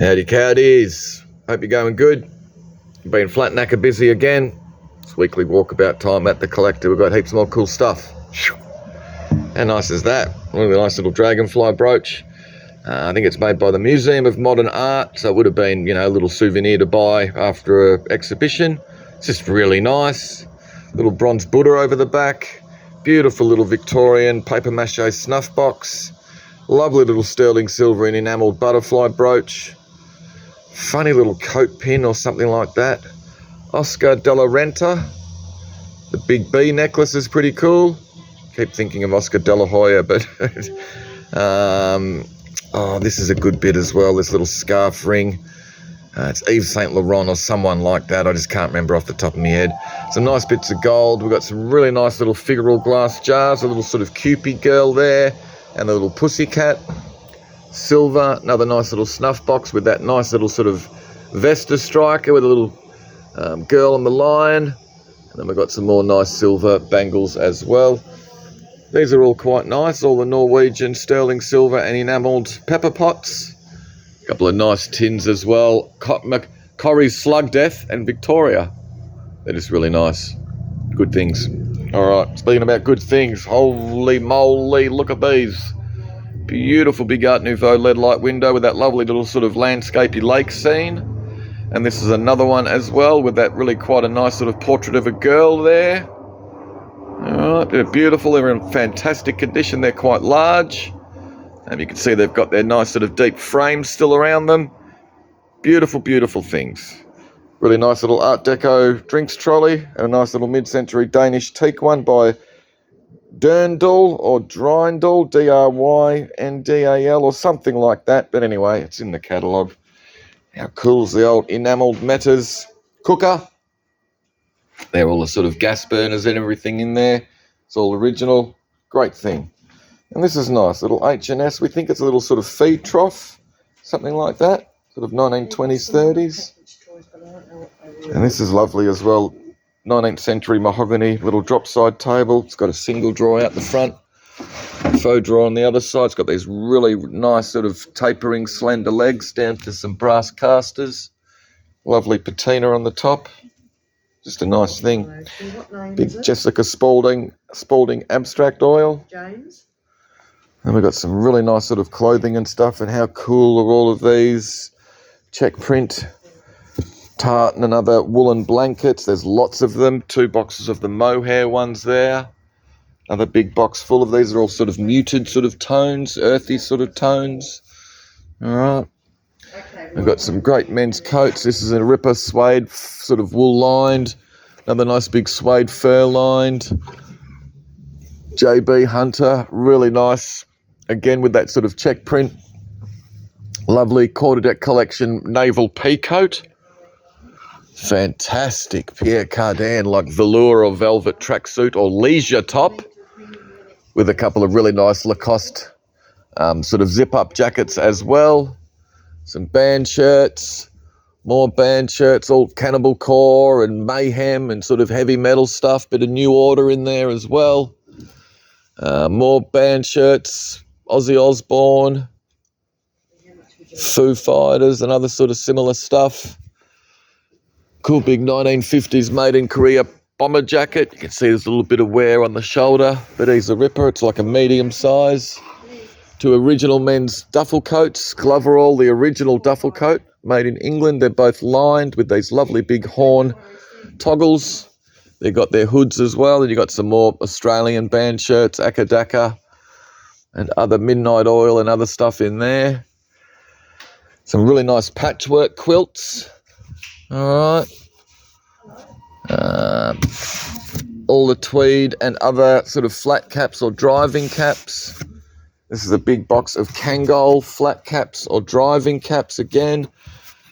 Howdy cowdies. Hope you're going good. Been flat knacker busy again. It's weekly walkabout time at the collector. We've got heaps more cool stuff. How nice is that? Really nice little dragonfly brooch. I think it's made by the Museum of Modern Art, so it would have been, a little souvenir to buy after an exhibition. It's just really nice. Little bronze Buddha over the back. Beautiful little Victorian paper mache snuff box. Lovely little sterling silver and enamelled butterfly brooch. Funny little coat pin or something like that. Oscar de la Renta. The big B necklace is pretty cool. Keep thinking of Oscar de la Hoya, but this is a good bit as well. This little scarf ring. It's Yves Saint Laurent or someone like that. I just can't remember off the top of my head. Some nice bits of gold. We've got some really nice little figural glass jars. A little sort of Cupid girl there, and a little pussycat. Silver, another nice little snuff box with that nice little sort of Vesta striker with a little girl on the lion. And then we've got some more nice silver bangles as well. These are all quite nice, all the Norwegian sterling silver and enamelled pepper pots. A couple of nice tins as well. Corrie's Slug Death and Victoria. They're just really nice. Good things. All right, speaking about good things, holy moly, look at these. Beautiful big Art Nouveau LED light window with that lovely little sort of landscapey lake scene. And this is another one as well with that really quite a nice sort of portrait of a girl there. Alright, they're beautiful, they're in fantastic condition, they're quite large. And you can see they've got their nice sort of deep frames still around them. Beautiful, beautiful things. Really nice little Art Deco drinks trolley and a nice little mid-century Danish teak one by Durndal or Dryndal, D-R-Y-N-D-A-L or something like that. But anyway, it's in the catalogue. How cool is the old enamelled Metters cooker? They're all the sort of gas burners and everything in there. It's all original. Great thing. And this is nice. Little H&S. We think it's a little sort of feed trough. Something like that. Sort of 1920s, 30s. And this is lovely as well. 19th century mahogany little drop side table. It's got a single drawer out the front, a faux drawer on the other side. It's got these really nice sort of tapering slender legs down to some brass casters. Lovely patina on the top. Just a nice thing. Big Jessica Spalding abstract oil. James. And we've got some really nice sort of clothing and stuff. And how cool are all of these? Check print. Tartan and other woolen blankets. There's lots of them. 2 boxes of the mohair ones there. Another big box full of these. Are all sort of muted sort of tones, earthy sort of tones. All right. We've got some great men's coats. This is a Ripper suede sort of wool lined. Another nice big suede fur lined. JB Hunter, really nice. Again with that sort of check print. Lovely quarter-deck collection naval pea coat. Fantastic Pierre Cardin, like velour or velvet tracksuit or leisure top with a couple of really nice Lacoste sort of zip-up jackets as well. Some band shirts, more band shirts, all Cannibal Corps and Mayhem and sort of heavy metal stuff, bit of New Order in there as well. More band shirts, Ozzy Osbourne, Foo Fighters and other sort of similar stuff. Cool big 1950s made in Korea bomber jacket. You can see there's a little bit of wear on the shoulder, but he's a ripper. It's like a medium size. 2 original men's duffel coats. Gloverall, the original duffel coat, made in England. They're both lined with these lovely big horn toggles. They've got their hoods as well. And you've got some more Australian band shirts, Akadaka, and other Midnight Oil and other stuff in there. Some really nice patchwork quilts. All right. All the tweed and other sort of flat caps or driving caps. This is a big box of Kangol flat caps or driving caps again.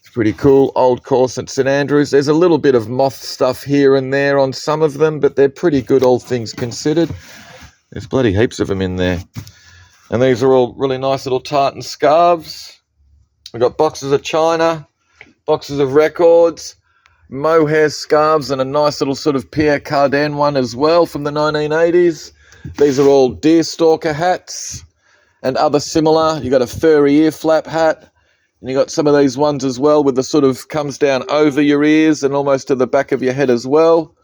It's pretty cool. Old Course at St Andrews. There's a little bit of moth stuff here and there on some of them, but they're pretty good, all things considered. There's bloody heaps of them in there. And these are all really nice little tartan scarves. We've got boxes of china, boxes of records, mohair scarves, and a nice little sort of Pierre Cardin one as well from the 1980s. These are all deerstalker hats and other similar. You got a furry ear flap hat, And you got some of these ones as well with the sort of comes down over your ears and almost to the back of your head as well.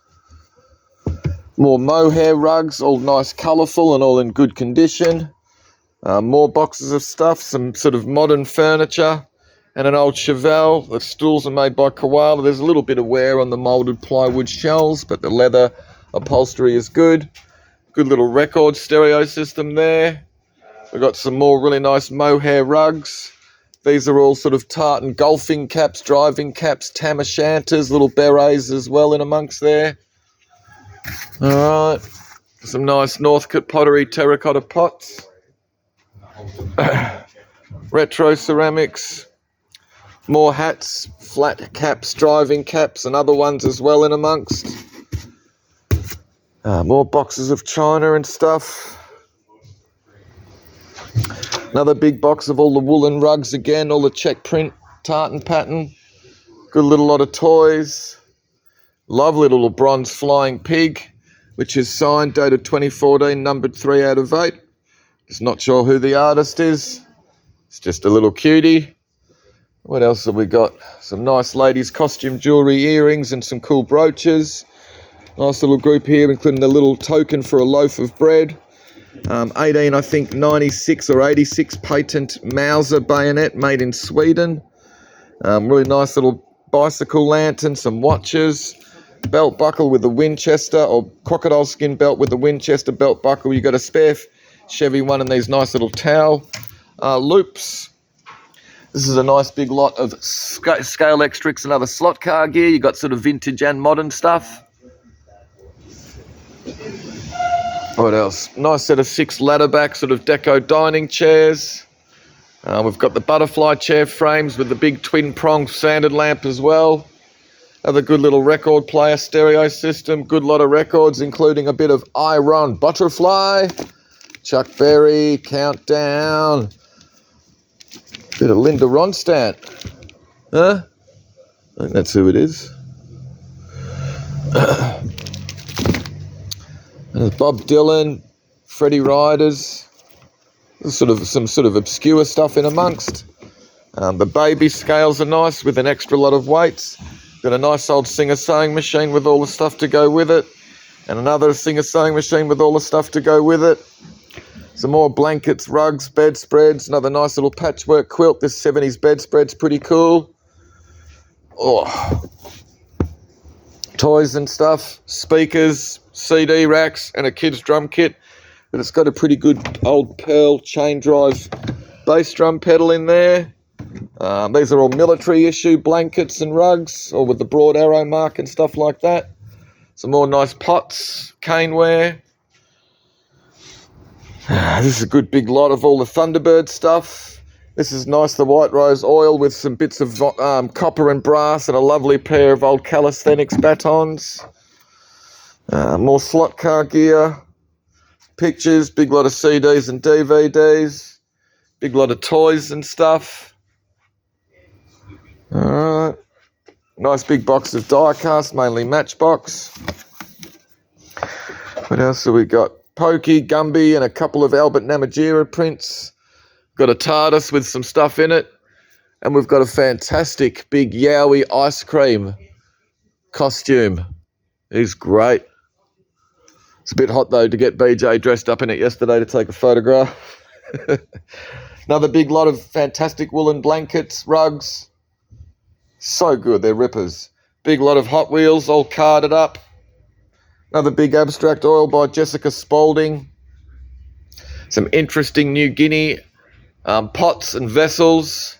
More mohair rugs, all nice, colourful and all in good condition. More boxes of stuff, some sort of modern furniture and an old Chevelle. The stools are made by Koala. There's a little bit of wear on the moulded plywood shells, but the leather upholstery is good. Good little record stereo system there. We've got some more really nice mohair rugs. These are all sort of tartan golfing caps, driving caps, tam o' shanters, little berets as well in amongst there. All right, some nice Northcote pottery terracotta pots. Retro ceramics. More hats, flat caps, driving caps and other ones as well in amongst. More boxes of china and stuff. Another big box of all the woolen rugs again, all the check print, tartan pattern. Good little lot of toys. Lovely little bronze flying pig, which is signed, dated 2014, numbered 3 out of 8. Just not sure who the artist is. It's just a little cutie. What else have we got? Some nice ladies' costume jewellery, earrings and some cool brooches. Nice little group here, including a little token for a loaf of bread. 18, I think, 96 or 86 patent Mauser bayonet made in Sweden. Really nice little bicycle lantern, some watches, belt buckle with the Winchester or crocodile skin belt with the Winchester belt buckle. You got a spare Chevy one and these nice little towel loops. This is a nice big lot of scale extricts and other slot car gear. You got sort of vintage and modern stuff. What else? Nice set of 6 ladder back sort of deco dining chairs. We've got the butterfly chair frames with the big twin prong sanded lamp as well. Another good little record player stereo system. Good lot of records, including a bit of Iron Butterfly, Chuck Berry, Countdown, bit of Linda Ronstadt. Huh? I think that's who it is. And there's Bob Dylan, Freddie Riders, some sort of obscure stuff in amongst. The baby scales are nice with an extra lot of weights. Got a nice old Singer sewing machine with all the stuff to go with it. And another Singer sewing machine with all the stuff to go with it. Some more blankets, rugs, bedspreads, another nice little patchwork quilt. This 70s bedspread's pretty cool. Oh. Toys and stuff, speakers, CD racks and a kid's drum kit. But it's got a pretty good old Pearl chain drive bass drum pedal in there. These are all military issue blankets and rugs, all with the broad arrow mark and stuff like that. Some more nice pots, caneware. This is a good big lot of all the Thunderbird stuff. This is nice, the White Rose oil with some bits of copper and brass and a lovely pair of old calisthenics batons. More slot car gear, pictures, big lot of CDs and DVDs, big lot of toys and stuff. Alright, nice big box of die cast, mainly Matchbox. What else have we got? Pokey, Gumby and a couple of Albert Namatjira prints. Got a TARDIS with some stuff in it. And we've got a fantastic big Yowie ice cream costume. He's great. It's a bit hot though to get BJ dressed up in it yesterday to take a photograph. Another big lot of fantastic woolen blankets, rugs. So good, they're rippers. Big lot of Hot Wheels all carded up. Another big abstract oil by Jessica Spaulding. Some interesting New Guinea pots and vessels.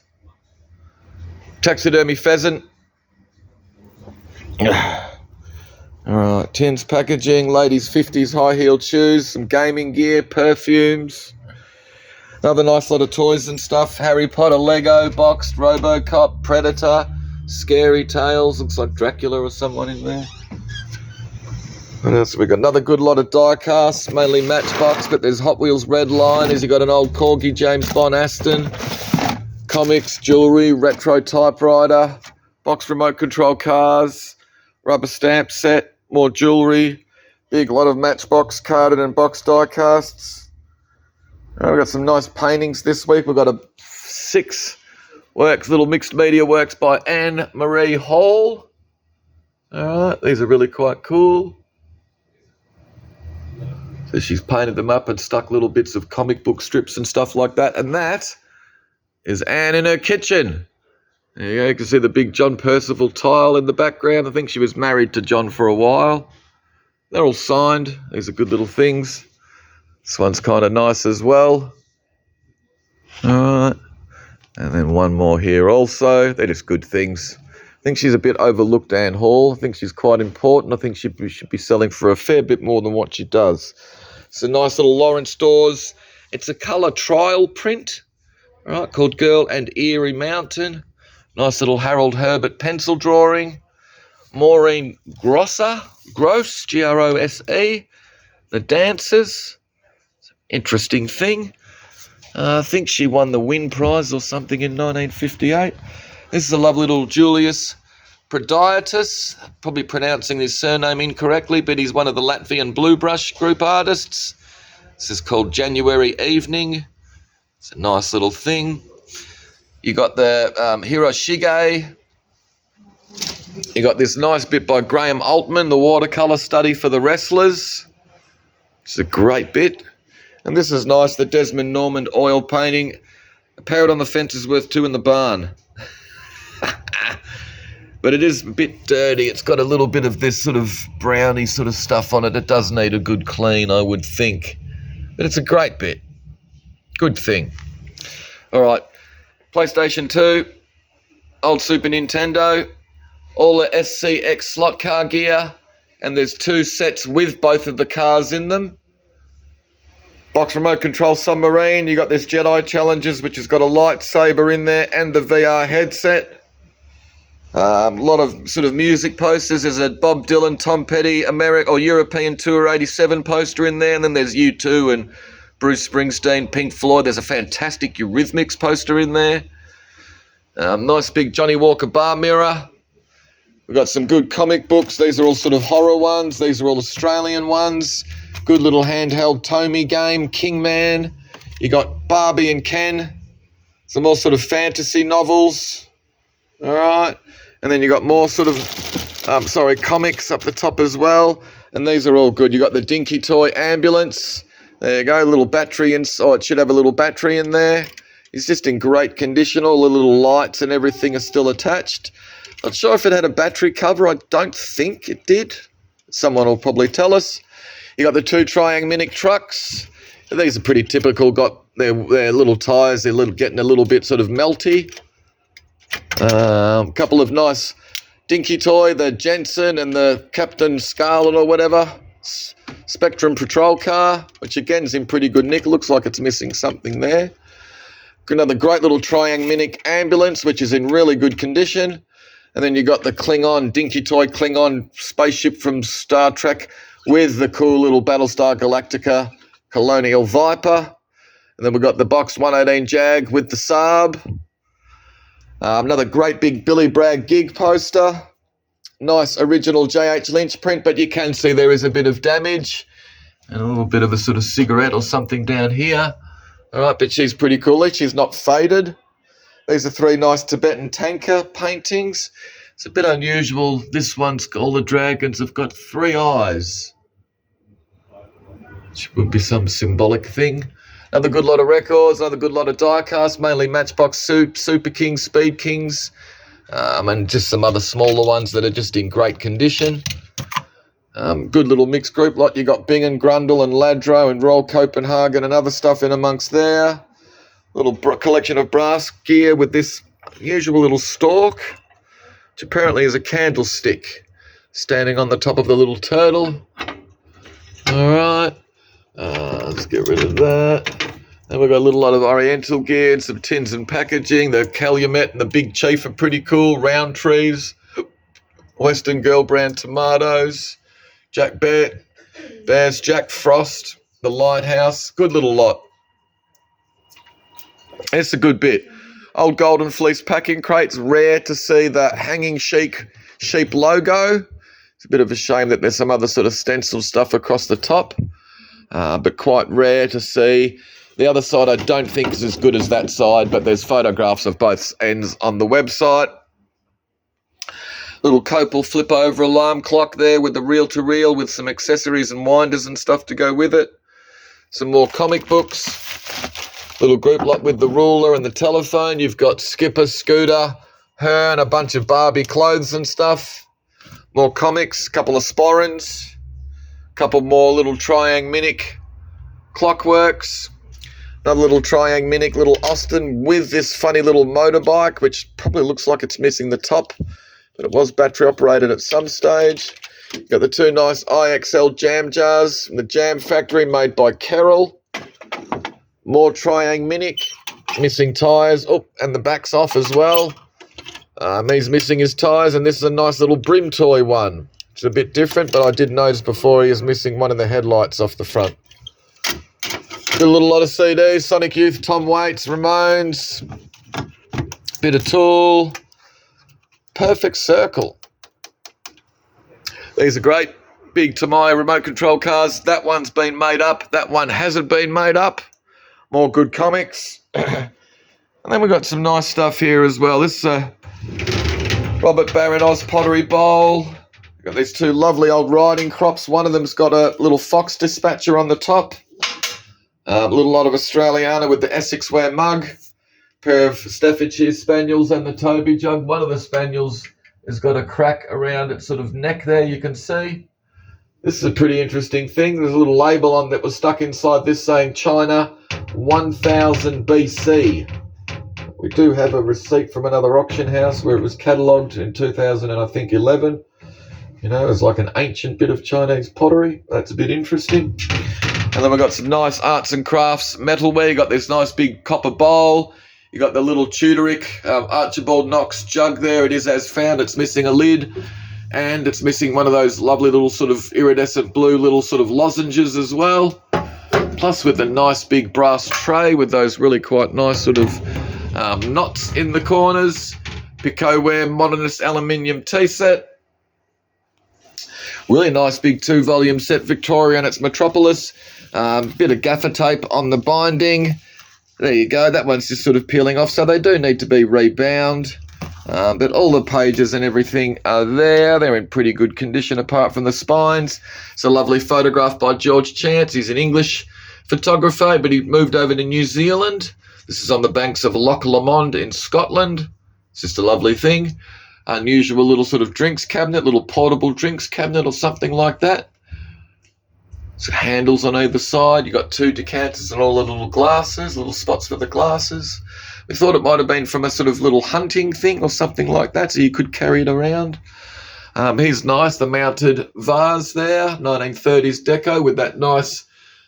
Taxidermy pheasant. Alright, tins packaging, ladies' 50s high-heeled shoes, some gaming gear, perfumes. Another nice lot of toys and stuff. Harry Potter, Lego, boxed, Robocop, Predator, Scary Tales. Looks like Dracula or someone in there. What else have we got? Another good lot of die casts, mainly Matchbox, but there's Hot Wheels Red Line. Has he got an old Corgi James Bond Aston? Comics, jewellery, retro typewriter, box remote control cars, rubber stamp set, more jewellery, big lot of Matchbox carded and box die casts. We've got some nice paintings this week. We've got 6 Works, little mixed media works by Anne Marie Hall. All right, these are really quite cool. So she's painted them up and stuck little bits of comic book strips and stuff like that. And that is Anne in her kitchen. There you go, you can see the big John Percival tile in the background. I think she was married to John for a while. They're all signed. These are good little things. This one's kind of nice as well. All right. And then one more here also. They're just good things. I think she's a bit overlooked, Anne Hall. I think she's quite important. I think she should be selling for a fair bit more than what she does. It's a nice little Lawrence Dawes. It's a colour trial print, all right, called Girl and Erie Mountain. Nice little Harold Herbert pencil drawing. Maureen Gross, Grose, The Dancers. Interesting thing. I think she won the Wynne Prize or something in 1958. This is a lovely little Julius Prodiotis. Probably pronouncing his surname incorrectly, but he's one of the Latvian Blue Brush group artists. This is called January Evening. It's a nice little thing. You got the Hiroshige. You got this nice bit by Graham Altman, the watercolour study for the wrestlers. It's a great bit. And this is nice, the Desmond Norman oil painting. A parrot on the fence is worth two in the barn. But it is a bit dirty. It's got a little bit of this sort of browny sort of stuff on it. It does need a good clean, I would think. But it's a great bit. Good thing. All right. PlayStation 2. Old Super Nintendo. All the SCX slot car gear. And there's two sets with both of the cars in them. Box remote control submarine. You got this Jedi Challengers, which has got a lightsaber in there, and the VR headset. A lot of sort of music posters. There's a Bob Dylan, Tom Petty, European Tour 87 poster in there, and then there's U2 and Bruce Springsteen, Pink Floyd. There's a fantastic Eurythmics poster in there. Nice big Johnny Walker bar mirror. We've got some good comic books. These are all sort of horror ones. These are all Australian ones. Good little handheld Tomy game, Kingman. You got Barbie and Ken. Some more sort of fantasy novels. All right. And then you got more sort of, comics up the top as well. And these are all good. You got the Dinky Toy Ambulance. There you go, a little battery it should have a little battery in there. It's just in great condition. All the little lights and everything are still attached. Not sure if it had a battery cover. I don't think it did. Someone will probably tell us. You got the two Triangminic trucks. These are pretty typical. Got their little tyres. They're getting a little bit sort of melty. A couple of nice Dinky Toy, the Jensen and the Captain Scarlet or whatever. Spectrum patrol car, which again is in pretty good nick. Looks like it's missing something there. Another great little Triangminic ambulance, which is in really good condition. And then you got the Klingon, Dinky Toy Klingon spaceship from Star Trek with the cool little Battlestar Galactica Colonial Viper. And then we've got the Box 118 Jag with the Saab. Another great big Billy Bragg gig poster. Nice original J.H. Lynch print, but you can see there is a bit of damage. And a little bit of a sort of cigarette or something down here. All right, but she's pretty cool. She's not faded. These are three nice Tibetan tanker paintings. It's a bit unusual. This one's all the dragons have got three eyes. Which would be some symbolic thing. Another good lot of records, another good lot of die-casts, mainly Matchbox Soup, Super Kings, Speed Kings, and just some other smaller ones that are just in great condition. Good little mixed group lot. You got Bing and Grundle and Ladro and Royal Copenhagen and other stuff in amongst there. Little collection of brass gear with this usual little stalk, which apparently is a candlestick standing on the top of the little turtle. All right. Let's get rid of that. Then we've got a little lot of Oriental gear and some tins and packaging. The Calumet and the Big Chief are pretty cool. Round trees. Western Girl brand tomatoes. Jack Bears, Jack Frost. The Lighthouse. Good little lot. It's a good bit. Old Golden Fleece packing crates. Rare to see the hanging sheep logo. It's a bit of a shame that there's some other sort of stencil stuff across the top. But quite rare to see. The other side I don't think is as good as that side, but there's photographs of both ends on the website. Little Copal flip over alarm clock there with the reel-to-reel with some accessories and winders and stuff to go with it. Some more comic books. Little group lot with the ruler and the telephone. You've got Skipper, Scooter, her, and a bunch of Barbie clothes and stuff. More comics, a couple of sporrans, a couple more little Triang Minic clockworks. Another little Triang Minic little Austin with this funny little motorbike, which probably looks like it's missing the top, but it was battery operated at some stage. You've got the two nice IXL jam jars from the Jam Factory made by Carol. More Triang Minic, missing tyres. Oh, and the back's off as well. He's missing his tyres, and this is a nice little Brim toy one. It's a bit different, but I did notice before he is missing one of the headlights off the front. Got a little lot of CDs, Sonic Youth, Tom Waits, Ramones, bit of Tool, Perfect Circle. These are great, big Tamiya remote control cars. That one's been made up, that one hasn't been made up. More good comics. And then we've got some nice stuff here as well. This Robert Barron Oz Pottery Bowl. We've got these two lovely old riding crops. One of them's got a little fox dispatcher on the top. A little lot of Australiana with the Essex Ware mug, pair of Staffordshire Spaniels and the Toby jug. One of the Spaniels has got a crack around its sort of neck there, you can see. This is a pretty interesting thing. There's a little label on that was stuck inside this saying China 1000 BC. We do have a receipt from another auction house where it was catalogued in 2011. You know, it's like an ancient bit of Chinese pottery. That's a bit interesting. And then we've got some nice arts and crafts metalware. You got this nice big copper bowl. You got the little Tudoric Archibald Knox jug there. It is as found. It's missing a lid. And it's missing one of those lovely little sort of iridescent blue little sort of lozenges as well. Plus with the nice big brass tray with those really quite nice sort of knots in the corners. Picoware Modernist aluminium tea set. Really nice big 2-volume set, Victoria and its Metropolis. Bit of gaffer tape on the binding. There you go. That one's just sort of peeling off. So they do need to be rebound. But all the pages and everything are there. They're in pretty good condition apart from the spines. It's a lovely photograph by George Chance. He's an English photographer, but he moved over to New Zealand. This is on the banks of Loch Lomond in Scotland. It's just a lovely thing. Unusual little sort of drinks cabinet, little portable drinks cabinet or something like that. So handles on either side. You've got two decanters and all the little glasses, little spots for the glasses. We thought it might have been from a sort of little hunting thing or something like that, so you could carry it around. Here's nice, the mounted vase there, 1930s deco with that nice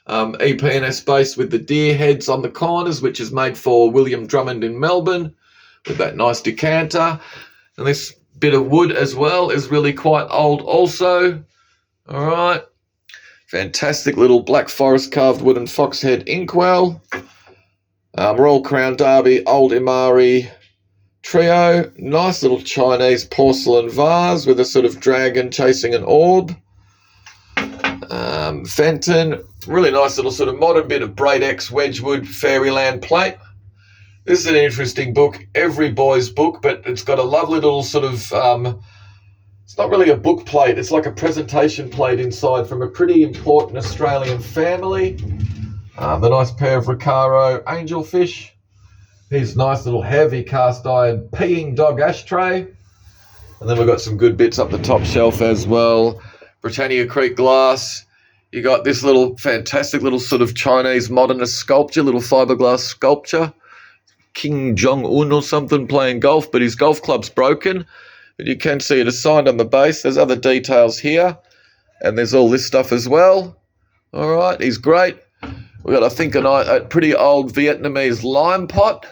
EP&S base with the deer heads on the corners, which is made for William Drummond in Melbourne, with that nice decanter. And this bit of wood as well is really quite old also. All right. Fantastic little Black Forest carved wooden fox head inkwell. Royal Crown Derby Old Imari trio. Nice little Chinese porcelain vase with a sort of dragon chasing an orb. Fenton. Really nice little sort of modern bit of Braid X Wedgwood Fairyland plate. This is an interesting book, every boy's book, but it's got a lovely little sort of, it's not really a book plate, it's like a presentation plate inside from a pretty important Australian family. The nice pair of Recaro angelfish. Here's nice little heavy cast iron peeing dog ashtray. And then we've got some good bits up the top shelf as well. Britannia Creek glass. You got this little fantastic little sort of Chinese modernist sculpture, little fiberglass sculpture. King Jong-un or something playing golf, but his golf club's broken. But you can see it is signed on the base. There's other details here. And there's all this stuff as well. All right, he's great. We've got, I think, a pretty old Vietnamese lime pot.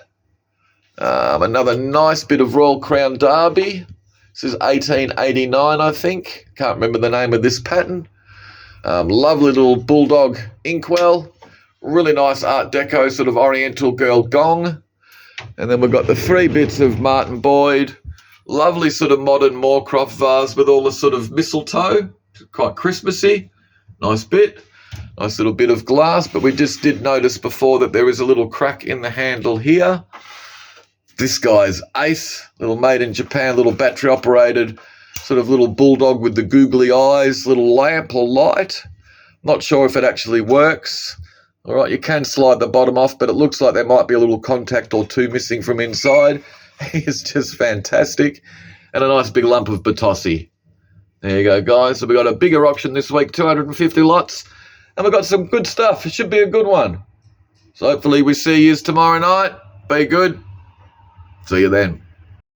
Another nice bit of Royal Crown Derby. This is 1889, I think. Can't remember the name of this pattern. Lovely little bulldog inkwell. Really nice Art Deco sort of Oriental girl gong. And then we've got the three bits of Martin Boyd. Lovely sort of modern Moorcroft vase with all the sort of mistletoe. Quite Christmassy. Nice bit. Nice little bit of glass, but we just did notice before that there is a little crack in the handle here. This guy's ace, little made in Japan, little battery operated, sort of little bulldog with the googly eyes, little lamp or light. Not sure if it actually works. All right, you can slide the bottom off, but it looks like there might be a little contact or two missing from inside. He is just fantastic. And a nice big lump of Batossi. There you go, guys. So we got a bigger auction this week, 250 lots. And we've got some good stuff. It should be a good one. So hopefully we see you tomorrow night. Be good. See you then.